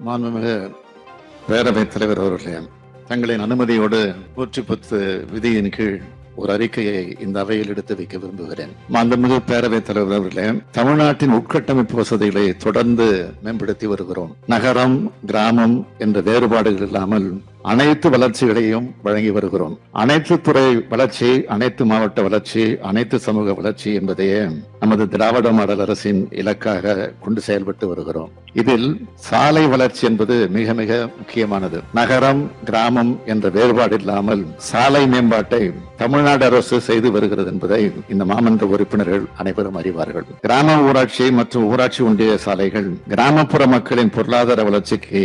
மாண்புமிகு பேரவைத் தலைவர் அவர்களே, தங்களின் அனுமதியோடு 110 விதியின் கீழ் ஒரு அறிக்கையை இந்த அவையில் எடுத்து வைக்க விரும்புகிறேன். மாண்புமிகு பேரவைத் தலைவர் அவர்களே, தமிழ்நாட்டின் உட்கட்டமைப்பு வசதிகளை தொடர்ந்து மேம்படுத்தி வருகிறோம். நகரம், கிராமம் என்ற வேறுபாடுகள் இல்லாமல் அனைத்து வளர்ச்சிகளையும் வழங்கி வருகிறோம். அனைத்து துறை வளர்ச்சி, அனைத்து மாவட்ட வளர்ச்சி, அனைத்து சமூக வளர்ச்சி என்பதையே நமது திராவிட மாடல் அரசின் இலக்காக கொண்டு செயல்பட்டு வருகிறோம். இதில் சாலை வளர்ச்சி என்பது மிக மிக முக்கியமானது. நகரம், கிராமம் என்ற வேறுபாடு இல்லாமல் சாலை மேம்பாட்டை தமிழ்நாடு அரசு செய்து வருகிறது என்பதை இந்த மாமன்ற உறுப்பினர்கள் அனைவரும் அறிவார்கள். கிராம ஊராட்சி மற்றும் ஊராட்சி ஒன்றிய சாலைகள் கிராமப்புற மக்களின் பொருளாதார வளர்ச்சிக்கு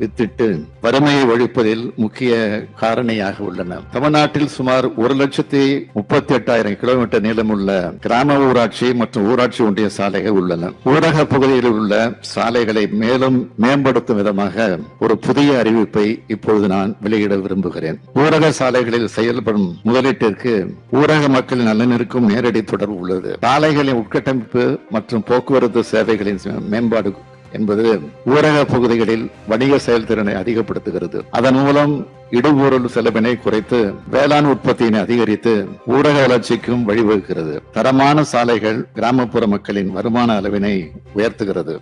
வித்திட்டு வறுமையை ஒழிப்பதில் முக்கிய காரணியாக உள்ளன. தமிழ்நாட்டில் சுமார் 1,38,000 கிலோமீட்டர் நீளமுள்ள கிராம ஊராட்சி மற்றும் ஊராட்சி ஒன்றிய சாலைகள் உள்ளன. ஊரக பகுதியில் உள்ள சாலைகளை மேலும் மேம்படுத்தும் விதமாக ஒரு புதிய அறிவிப்பை இப்பொழுது நான் வெளியிட விரும்புகிறேன். ஊரக சாலைகளில் செயல்படும் முதலீட்டிற்கு ஊரக மக்களின் நலனிற்கும் நேரடி தொடர்பு உள்ளது. சாலைகளின் உட்கட்டமைப்பு மற்றும் போக்குவரத்து சேவைகளின் மேம்பாடு என்பது ஊரக பகுதிகளில் வணிக செயல்திறனை அதிகப்படுத்துகிறது. அதன் மூலம் இடுபொருள் செலவினை குறைத்து வேளாண் உற்பத்தியினை அதிகரித்து ஊரக வளர்ச்சிக்கும் வழிவகுக்கிறது. தரமான சாலைகள் கிராமப்புற மக்களின் வருமான அளவினை உயர்த்துகிறது.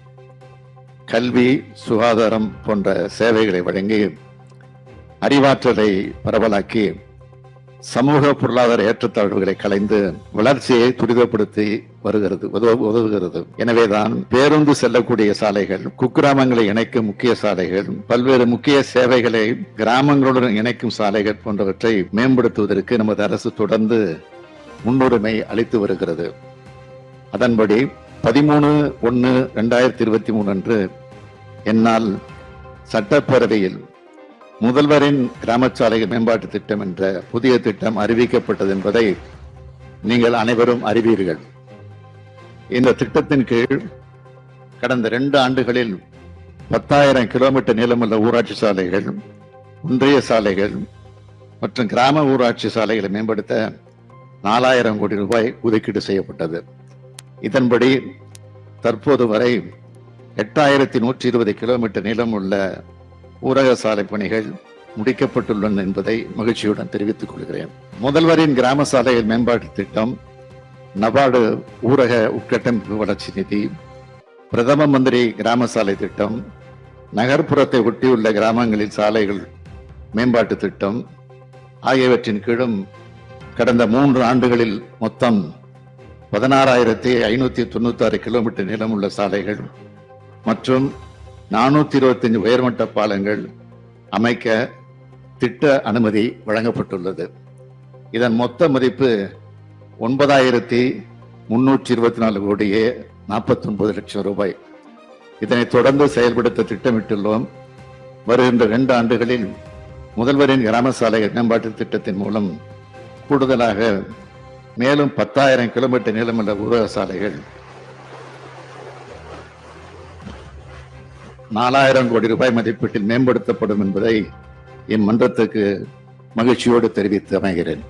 கல்வி, சுகாதாரம் போன்ற சேவைகளை வழங்கி அறிவாற்றலை பரவலாக்கி சமூக பொருளாதார ஏற்றத்தாழ்வுகளை களைந்து வளர்ச்சியை துரிதப்படுத்தி உதவுகிறது. எனவேதான் பேருந்து செல்லக்கூடிய சாலைகள், குக்கிராமங்களை இணைக்கும் முக்கிய சாலைகள், பல்வேறு முக்கிய சேவைகளை கிராமங்களுடன் இணைக்கும் சாலைகள் போன்றவற்றை மேம்படுத்துவதற்கு நமது அரசு தொடர்ந்து முன்னுரிமை அளித்து வருகிறது. அதன்படி 13/1/2023 அன்று என்னால் சட்டப்பேரவையில் முதல்வரின் கிராம சாலைகள் மேம்பாட்டு திட்டம் என்ற புதிய திட்டம் அறிவிக்கப்பட்டது என்பதை நீங்கள் அனைவரும் அறிவீர்கள். இந்த திட்டத்தின் கீழ் கடந்த 2 ஆண்டுகளில் 10,000 கிலோமீட்டர் நீளமுள்ள ஊராட்சி சாலைகள், ஒன்றிய சாலைகள் மற்றும் கிராம ஊராட்சி சாலைகளை மேம்படுத்த 4,000 கோடி ரூபாய் ஒதுக்கீடு செய்யப்பட்டது. இதன்படி தற்போது வரை 8,120 கிலோமீட்டர் நீளமுள்ள ஊரக சாலை பணிகள் முடிக்கப்பட்டுள்ளன என்பதை மகிழ்ச்சியுடன் தெரிவித்துக் கொள்கிறேன். முதல்வரின் கிராம சாலைகள் மேம்பாட்டு திட்டம், நபார்டு ஊரக உட்கட்டமைப்பு வளர்ச்சி நிதி, பிரதம மந்திரி கிராம சாலை திட்டம், நகர்ப்புறத்தை ஒட்டியுள்ள கிராமங்களில் சாலைகள் மேம்பாட்டு திட்டம் ஆகியவற்றின் கீழும் கடந்த 3 ஆண்டுகளில் மொத்தம் 16,596 கிலோமீட்டர் நீளமுள்ள சாலைகள் மற்றும் 425 உயர்மட்ட பாலங்கள் அமைக்க திட்ட அனுமதி வழங்கப்பட்டுள்ளது. இதன் மொத்த மதிப்பு 9,324 கோடியே 49 லட்சம் ரூபாய். இதனை தொடர்ந்து செயல்படுத்த திட்டமிட்டுள்ளோம். வருகின்ற 2 ஆண்டுகளில் முதல்வரின் கிராம சாலைகள் மேம்பாட்டு திட்டத்தின் மூலம் கூடுதலாக மேலும் 10,000 கிலோமீட்டர் நீளமுள்ள ஊரக சாலைகள் 4,000 கோடி ரூபாய் மதிப்பீட்டில் மேம்படுத்தப்படும் என்பதை என் மன்றத்துக்கு மகிழ்ச்சியோடு தெரிவித்து அமைகிறேன்.